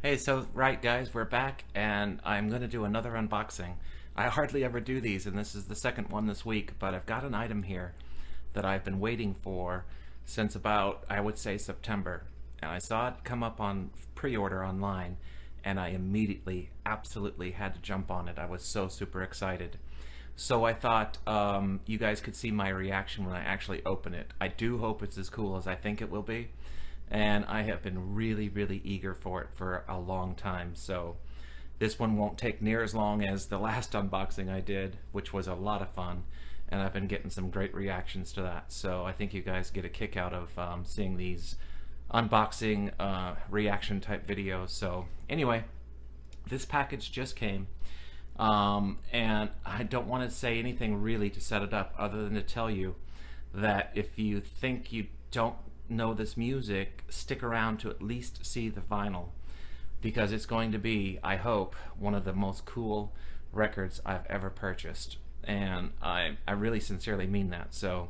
Hey, so right guys, we're back and I'm going to do another unboxing. I hardly ever do these and this is the second one this week, but I've got an item here that I've been waiting for since about, I would say, September. And I saw it come up on pre-order online and I immediately, absolutely had to jump on it. I was so super excited. So I thought you guys could see my reaction when I actually open it. I do hope it's as cool as I think it will be. And I have been really, really eager for it for a long time. So this one won't take near as long as the last unboxing I did, which was a lot of fun. And I've been getting some great reactions to that. So I think you guys get a kick out of seeing these unboxing reaction type videos. So anyway, this package just came. And I don't want to say anything really to set it up other than to tell you that if you think you don't know this music, stick around to at least see the vinyl, because it's going to be, I hope, one of the most cool records I've ever purchased. And I really sincerely mean that. So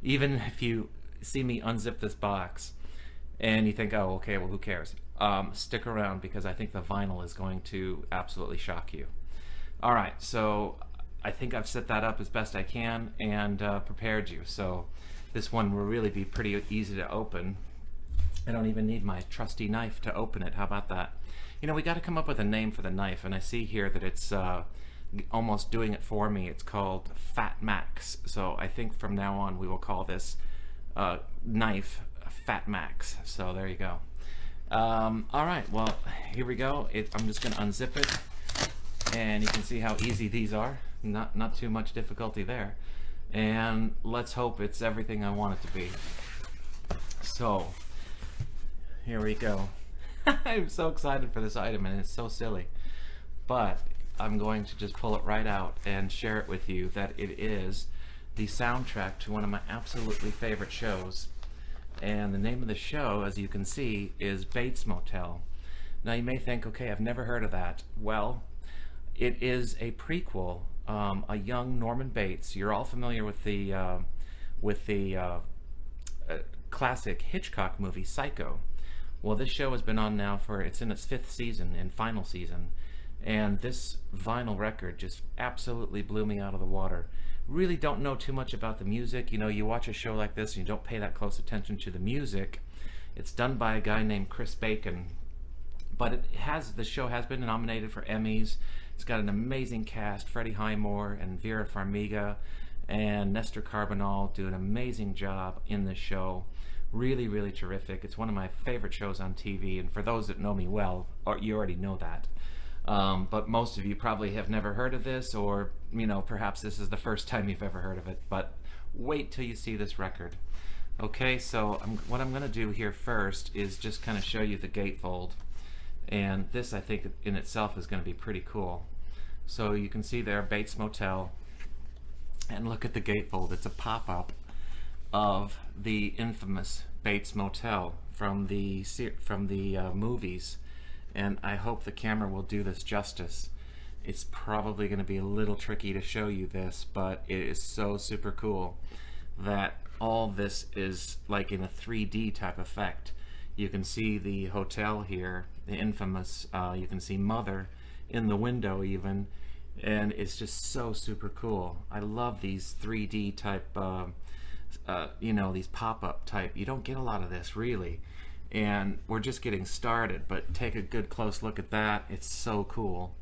even if you see me unzip this box and you think, oh, okay, well, who cares? Stick around, because I think the vinyl is going to absolutely shock you. All right, so I think I've set that up as best I can and prepared you. So this one will really be pretty easy to open. I don't even need my trusty knife to open it. How about that? You know, we got to come up with a name for the knife, and I see here that it's almost doing it for me. It's called Fat Max. So I think from now on we will call this knife Fat Max. So there you go. All right, well, here we go. I'm just going to unzip it, and you can see how easy these are. Not too much difficulty there. And let's hope it's everything I want it to be. So here we go. I'm so excited for this item, and it's so silly, but I'm going to just pull it right out and share it with you that it is the soundtrack to one of my absolutely favorite shows. And the name of the show, as you can see, is Bates Motel. Now you may think, okay, I've never heard of that. Well, it is a prequel. A young Norman Bates. You're all familiar with the classic Hitchcock movie Psycho. Well, this show has been on now it's in its 5th season and final season, and this vinyl record just absolutely blew me out of the water. Really don't know too much about the music. You know, you watch a show like this and you don't pay that close attention to the music. It's done by a guy named Chris Bacon, but the show has been nominated for Emmys. It's got an amazing cast. Freddie Highmore and Vera Farmiga and Nestor Carbonell do an amazing job in this show. Really, really terrific. It's one of my favorite shows on TV, and for those that know me well, you already know that. But most of you probably have never heard of this, or you know, perhaps this is the first time you've ever heard of it, but wait till you see this record. Okay, so what I'm going to do here first is just kind of show you the gatefold. And this, I think, in itself is going to be pretty cool. So you can see there, Bates Motel, and look at the gatefold. It's a pop-up of the infamous Bates Motel from the movies. And I hope the camera will do this justice. It's probably going to be a little tricky to show you this, but it is so super cool that all this is like in a 3D type effect. You can see the hotel here, the infamous, you can see Mother in the window even, and it's just so super cool. I love these 3D type, you know, these pop-up type. You don't get a lot of this really, and we're just getting started, but take a good close look at that. It's so cool.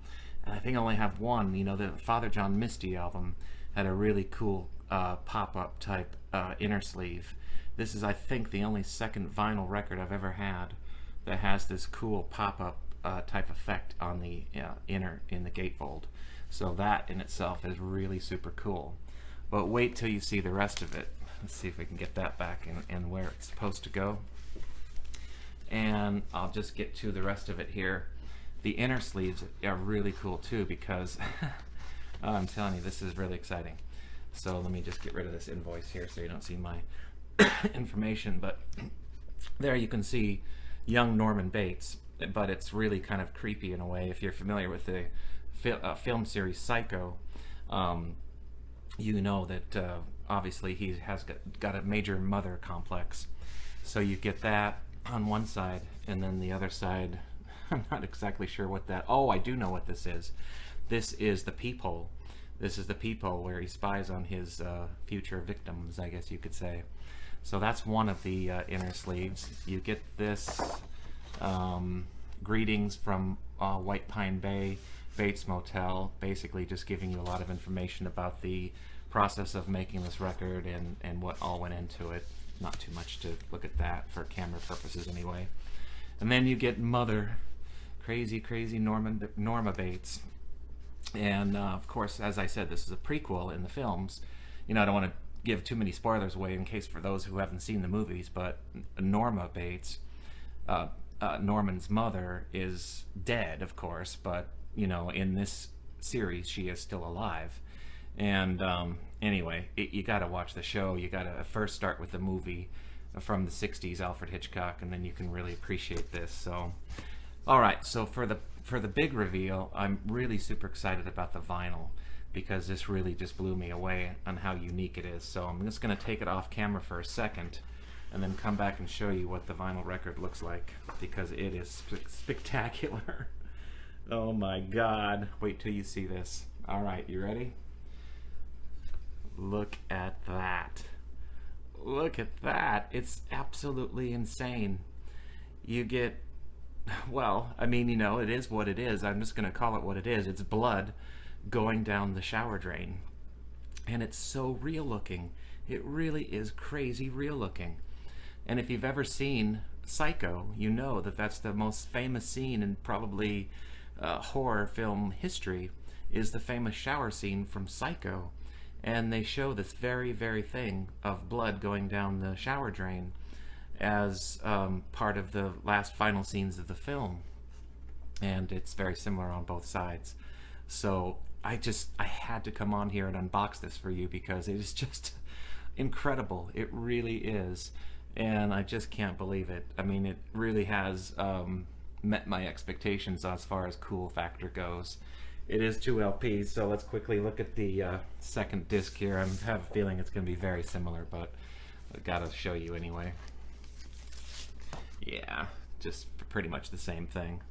And I think I only have one. You know, the Father John Misty album had a really cool pop-up type inner sleeve. This is, I think, the only second vinyl record I've ever had that has this cool pop-up type effect on the inner in the gatefold. So that in itself is really super cool. But wait till you see the rest of it. Let's see if we can get that back in where it's supposed to go. And I'll just get to the rest of it here. The inner sleeves are really cool too, because I'm telling you, this is really exciting. So let me just get rid of this invoice here so you don't see my information, but there you can see young Norman Bates, but it's really kind of creepy in a way. If you're familiar with the film series Psycho, you know that obviously he has got a major mother complex. So you get that on one side, and then the other side, I'm not exactly sure what that... Oh, I do know what this is. This is the peephole. This is the peephole where he spies on his future victims, I guess you could say. So that's one of the inner sleeves. You get this greetings from White Pine Bay Bates Motel, basically just giving you a lot of information about the process of making this record and what all went into it. Not too much to look at that for camera purposes anyway. And then you get Mother, crazy Norma Bates. And of course, as I said, this is a prequel in the films. You know, I don't want to give too many spoilers away in case for those who haven't seen the movies, but Norma Bates, Norman's mother, is dead, of course, but you know, in this series she is still alive. And anyway, you got to watch the show. You got to first start with the movie from the 60s, Alfred Hitchcock, and then you can really appreciate this. So all right, so for the big reveal, I'm really super excited about the vinyl, because this really just blew me away on how unique it is. So I'm just going to take it off camera for a second and then come back and show you what the vinyl record looks like, because it is spectacular. Oh my God. Wait till you see this. All right, you ready? Look at that. Look at that. It's absolutely insane. You get, well, I mean, you know, it is what it is. I'm just going to call it what it is. It's blood going down the shower drain. And it's so real looking. It really is crazy real looking. And if you've ever seen Psycho, you know that that's the most famous scene in probably horror film history, is the famous shower scene from Psycho. And they show this very thing of blood going down the shower drain as part of the last final scenes of the film. And it's very similar on both sides. So I had to come on here and unbox this for you, because it is just incredible. It really is. And I just can't believe it. I mean, it really has met my expectations as far as cool factor goes. It is 2 LPs, so let's quickly look at the second disc here. I have a feeling it's going to be very similar, but I've got to show you anyway. Yeah, just pretty much the same thing.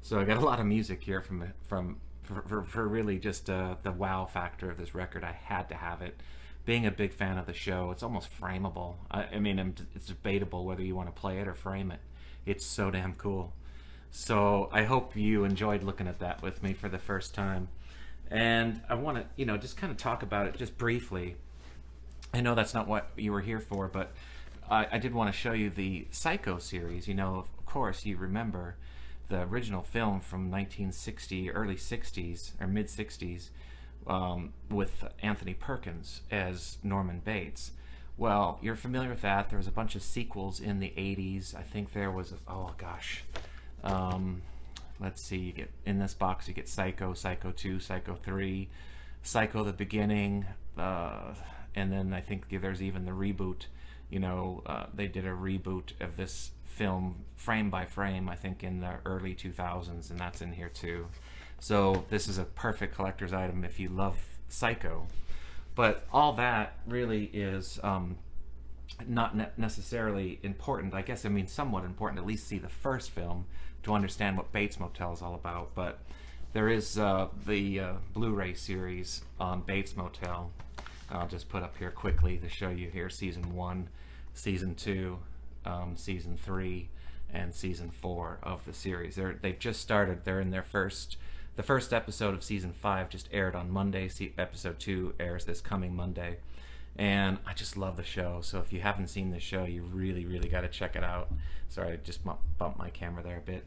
So I got a lot of music here for really just the wow factor of this record. I had to have it. Being a big fan of the show, it's almost frameable. I mean, it's debatable whether you want to play it or frame it. It's so damn cool. So I hope you enjoyed looking at that with me for the first time. And I want to, you know, just kind of talk about it just briefly. I know that's not what you were here for, but I did want to show you the Psycho series. You know, of course, you remember the original film from 1960, early 60s, or mid 60s, with Anthony Perkins as Norman Bates. Well, you're familiar with that. There was a bunch of sequels in the 80s. I think there was, oh gosh, let's see, you get, in this box you get Psycho, Psycho 2, Psycho 3, Psycho the Beginning, and then I think there's even the reboot. You know, they did a reboot of this film frame by frame, I think in the early 2000s, and that's in here too. So this is a perfect collector's item if you love Psycho. But all that really is not necessarily important. I guess, I mean, somewhat important, at least see the first film to understand what Bates Motel is all about. But there is the Blu-ray series on Bates Motel. I'll just put up here quickly to show you here season 1, season 2, season 3, and season 4 of the series. They've just started. They're in their the first episode of season 5 just aired on Monday. Episode 2 airs this coming Monday. And I just love the show. So if you haven't seen the show, you really got to check it out. Sorry, I just bumped my camera there a bit.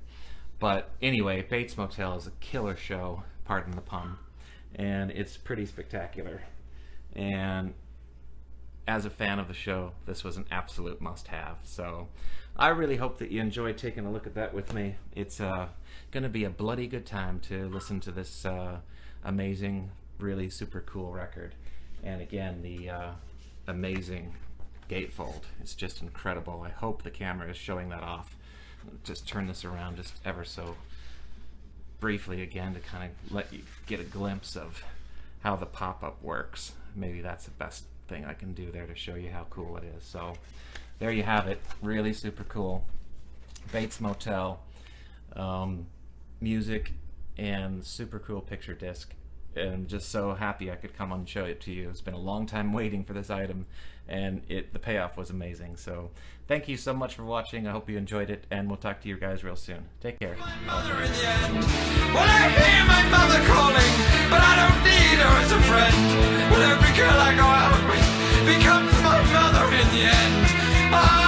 But anyway, Bates Motel is a killer show, pardon the pun. And it's pretty spectacular. And as a fan of the show, this was an absolute must-have. So I really hope that you enjoyed taking a look at that with me. It's going to be a bloody good time to listen to this amazing, really super cool record. And again, the amazing Gatefold. It's just incredible. I hope the camera is showing that off. Just turn this around just ever so briefly again to kind of let you get a glimpse of how the pop-up works. Maybe that's the best thing I can do there to show you how cool it is. So there you have it. Really super cool. Bates Motel. music and super cool picture disc. And I'm just so happy I could come on and show it to you. It's been a long time waiting for this item, and the payoff was amazing. So thank you so much for watching. I hope you enjoyed it, and we'll talk to you guys real soon. Take care. My mother in the end. Well, I hear my mother calling, but I don't need her as a friend. Well, every girl I go out with becomes my mother in the end.